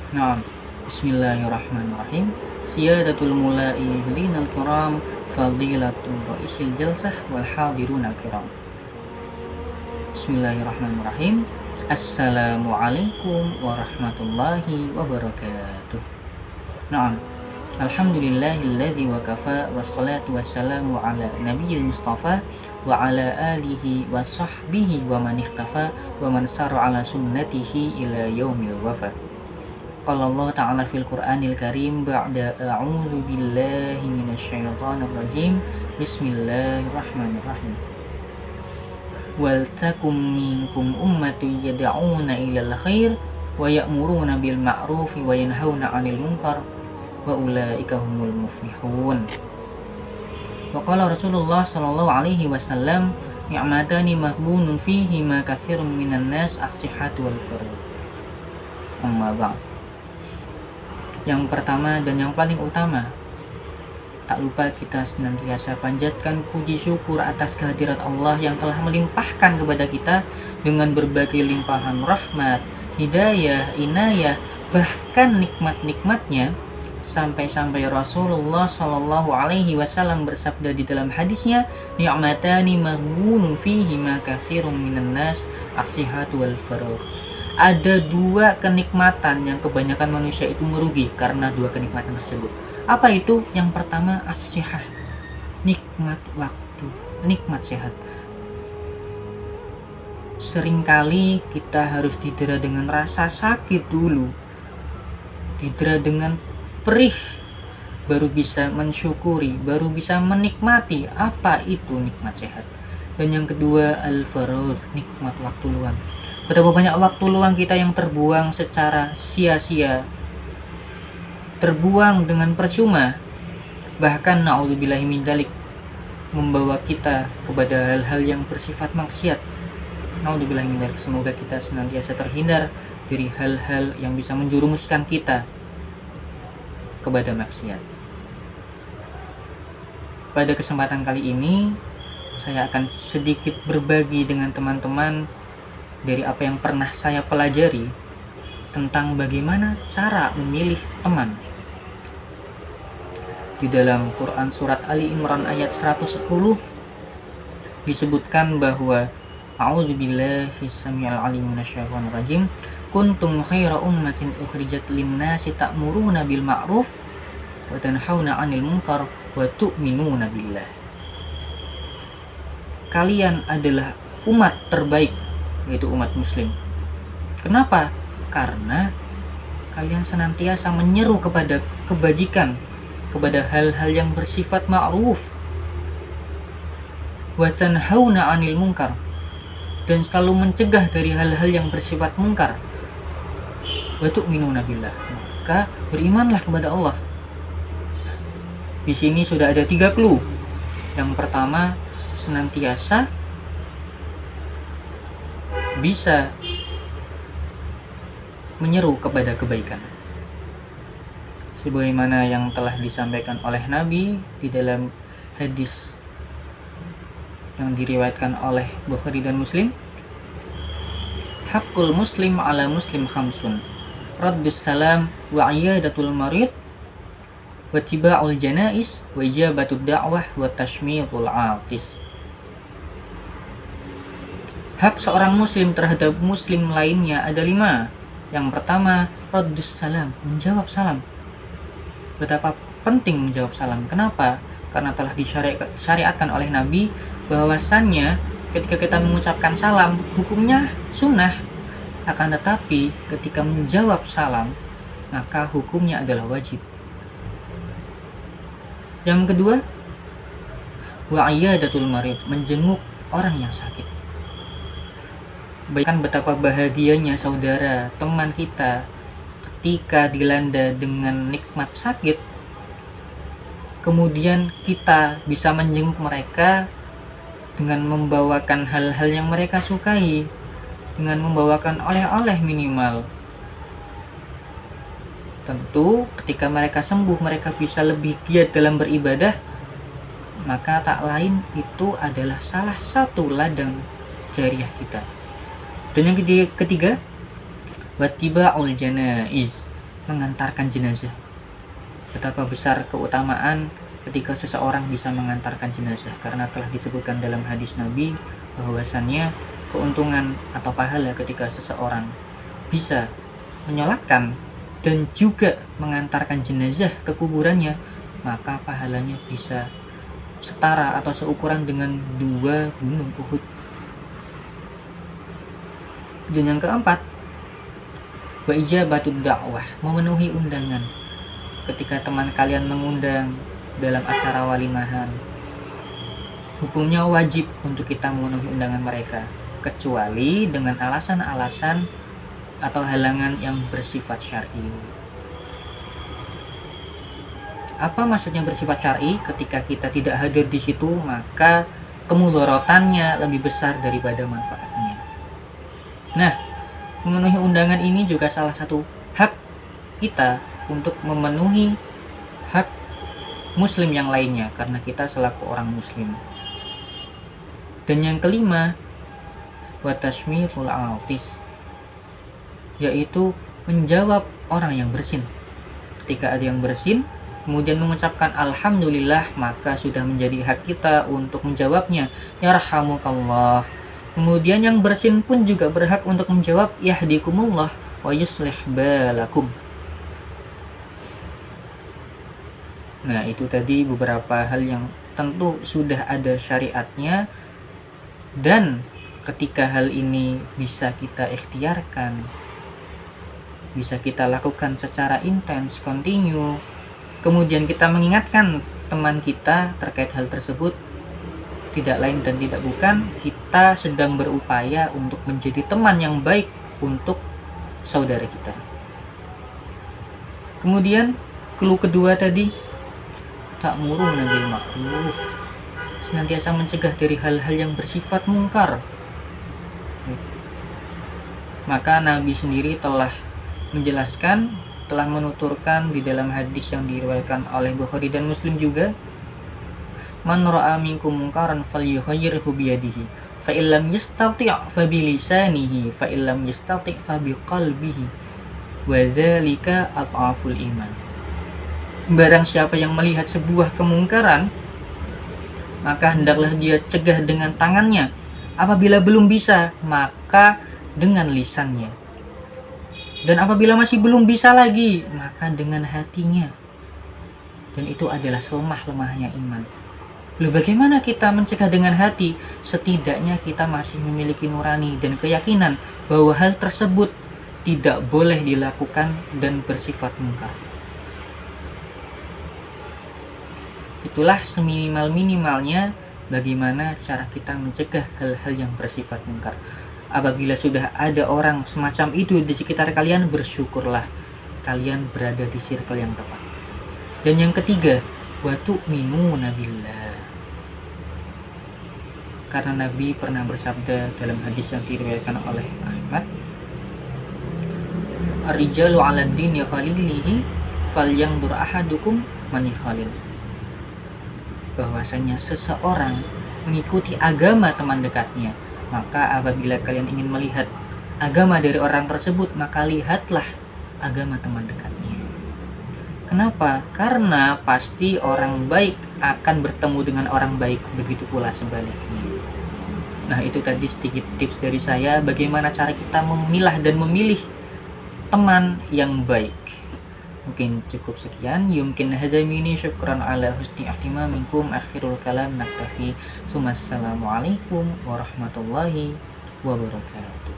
Naam. Bismillahirrahmanirrahim. Siyadatul mula'ihlinal kiram, fadilatul ra'isil jalsah wal hadirunal kiram. Bismillahirrahmanirrahim. Assalamualaikum warahmatullahi wabarakatuh. Naam. Alhamdulillahilladzi wa kafa wassalatu wassalamu ala nabiyil mustafa wa ala alihi wa sahbihi wa man ikhtafa wa man sara ala sunnatihi ila yaumil wafa. Qala Allah ta'ala fil Qur'anil Karim ba'da a'udzu billahi minasyaitonir rajim. Bismillahirrahmanirrahim. Wal takum minkum ummatun yad'una ilal khair wa ya'muruna bil ma'ruf wa yanhauna 'anil munkar wa ulaika humul muflihun. Wa qala Rasulullah sallallahu alaihi wasallam ni'matani mahbunun fihi ma katsirun minan nas as-sihhatu wal faragh. Amma ba'd. Yang pertama dan yang paling utama, tak lupa kita senantiasa panjatkan puji syukur atas kehadirat Allah yang telah melimpahkan kepada kita dengan berbagai limpahan rahmat, hidayah, inayah, bahkan nikmat-nikmatnya, sampai-sampai Rasulullah Shallallahu Alaihi Wasallam bersabda di dalam hadisnya, ni'matani maghbunun fihi ma katsirun minan nas as-sihhatu wal faragh. Ada dua kenikmatan yang kebanyakan manusia itu merugi karena dua kenikmatan tersebut. Apa itu? Yang pertama as-sihah, nikmat waktu, nikmat sehat. Seringkali kita harus didera dengan rasa sakit dulu, didera dengan perih, baru bisa mensyukuri, baru bisa menikmati apa itu nikmat sehat. Dan yang kedua al-faragh, nikmat waktu luang. Betapa banyak waktu luang kita yang terbuang secara sia-sia, terbuang dengan percuma, bahkan na'udzubillahi min dzalik, membawa kita kepada hal-hal yang bersifat maksiat. Na'udzubillahi min dzalik. Semoga kita senantiasa terhindar dari hal-hal yang bisa menjerumuskan kita kepada maksiat. Pada kesempatan kali ini, saya akan sedikit berbagi dengan teman-teman dari apa yang pernah saya pelajari tentang bagaimana cara memilih teman. Di dalam Quran surat Ali Imran ayat 110 disebutkan bahwa a'udzubillahi samii'il 'aliim minasyaitonir rajim, kuntum khaira ummatin ukhrijat lin-nasi ta'muruna bil ma'ruf wa tanhauna 'anil munkar wa tu'minuna billah. Kalian adalah umat terbaik, yaitu umat muslim. Kenapa? Karena kalian senantiasa menyeru kepada kebajikan, kepada hal-hal yang bersifat ma'ruf, wa tanhauna 'anil munkar, dan selalu mencegah dari hal-hal yang bersifat mungkar, wa tu'minuna billah, maka berimanlah kepada Allah. Di sini sudah ada 3 clue. Yang pertama, senantiasa bisa menyeru kepada kebaikan, sebagaimana yang telah disampaikan oleh Nabi di dalam hadis yang diriwayatkan oleh Bukhari dan Muslim. Haqqul muslim ala muslim khamsun, raddus salam wa iyadatul marid wa tiba'ul janais wa ijabatud da'wah wa tashmiqul 'atis. Hak seorang muslim terhadap muslim lainnya ada 5. Yang pertama, raddus salam, menjawab salam. Betapa penting menjawab salam. Kenapa? Karena telah disyariatkan oleh Nabi bahwasannya ketika kita mengucapkan salam, hukumnya sunnah. Akan tetapi ketika menjawab salam, maka hukumnya adalah wajib. Yang kedua, wa iyadatul marid, menjenguk orang yang sakit. Bahkan betapa bahagianya saudara, teman kita ketika dilanda dengan nikmat sakit, kemudian kita bisa menjenguk mereka dengan membawakan hal-hal yang mereka sukai, dengan membawakan oleh-oleh minimal. Tentu ketika mereka sembuh, mereka bisa lebih giat dalam beribadah, maka tak lain itu adalah salah satu ladang jariah kita. Dan yang ketiga, wattiba'ul janaiz, mengantarkan jenazah. Betapa besar keutamaan ketika seseorang bisa mengantarkan jenazah, karena telah disebutkan dalam hadis Nabi bahwasannya keuntungan atau pahala ketika seseorang bisa menyolatkan dan juga mengantarkan jenazah ke kuburannya, maka pahalanya bisa setara atau seukuran dengan 2 gunung Uhud. Dan yang keempat, wa ijabatud da'wah, memenuhi undangan. Ketika teman kalian mengundang dalam acara walimahan, hukumnya wajib untuk kita memenuhi undangan mereka, kecuali dengan alasan-alasan atau halangan yang bersifat syar'i. Apa maksudnya bersifat syar'i? Ketika kita tidak hadir di situ, maka kemudorotannya lebih besar daripada manfaatnya. Nah, memenuhi undangan ini juga salah satu hak kita untuk memenuhi hak muslim yang lainnya, karena kita selaku orang muslim. Dan yang kelima, wa tashmirul autis, yaitu menjawab orang yang bersin. Ketika ada yang bersin, kemudian mengucapkan alhamdulillah, maka sudah menjadi hak kita untuk menjawabnya, yarhamukallah. Kemudian yang bersin pun juga berhak untuk menjawab yahdikumullah wa yuslih balakum. Nah, itu tadi beberapa hal yang tentu sudah ada syariatnya, dan ketika hal ini bisa kita ikhtiarkan, bisa kita lakukan secara intens, continue, kemudian kita mengingatkan teman kita terkait hal tersebut, tidak lain dan tidak bukan kita sedang berupaya untuk menjadi teman yang baik untuk saudara kita. Kemudian clue kedua tadi, ta'muruna bil ma'ruf, senantiasa mencegah dari hal-hal yang bersifat mungkar. Maka Nabi sendiri telah menjelaskan, telah menuturkan di dalam hadis yang diriwayatkan oleh Bukhari dan Muslim juga, man ra'a minkum munkaran falyughayyirhu biyadihi fa illam yastati' fa bilisanihi fa illam yastati' fa biqalbihi wa dzalika adhaful iman. Barang siapa yang melihat sebuah kemungkaran, maka hendaklah dia cegah dengan tangannya. Apabila belum bisa, maka dengan lisannya. Dan apabila masih belum bisa lagi, maka dengan hatinya. Dan itu adalah selemah-lemahnya iman. Lalu bagaimana kita mencegah dengan hati? Setidaknya kita masih memiliki nurani dan keyakinan bahwa hal tersebut tidak boleh dilakukan dan bersifat mungkar. Itulah seminimal-minimalnya bagaimana cara kita mencegah hal-hal yang bersifat mungkar. Apabila sudah ada orang semacam itu di sekitar kalian, bersyukurlah kalian berada di circle yang tepat. Dan yang ketiga, wa tu'minuna billah. Karena Nabi pernah bersabda dalam hadis yang diriwayatkan oleh Ahmad, ar-rijalu 'ala dini khalilihi falyanzur ahadukum man khalil. Bahwasanya seseorang mengikuti agama teman dekatnya, maka apabila kalian ingin melihat agama dari orang tersebut, maka lihatlah agama teman dekatnya. Kenapa? Karena pasti orang baik akan bertemu dengan orang baik, begitu pula sebaliknya. Nah, itu tadi sedikit tips dari saya bagaimana cara kita memilah dan memilih teman yang baik. Mungkin cukup sekian. Yumkin hadza minni, syukran ala husni ihtimamikum. Akhirul kalam naktafi. Assalamualaikum warahmatullahi wabarakatuh.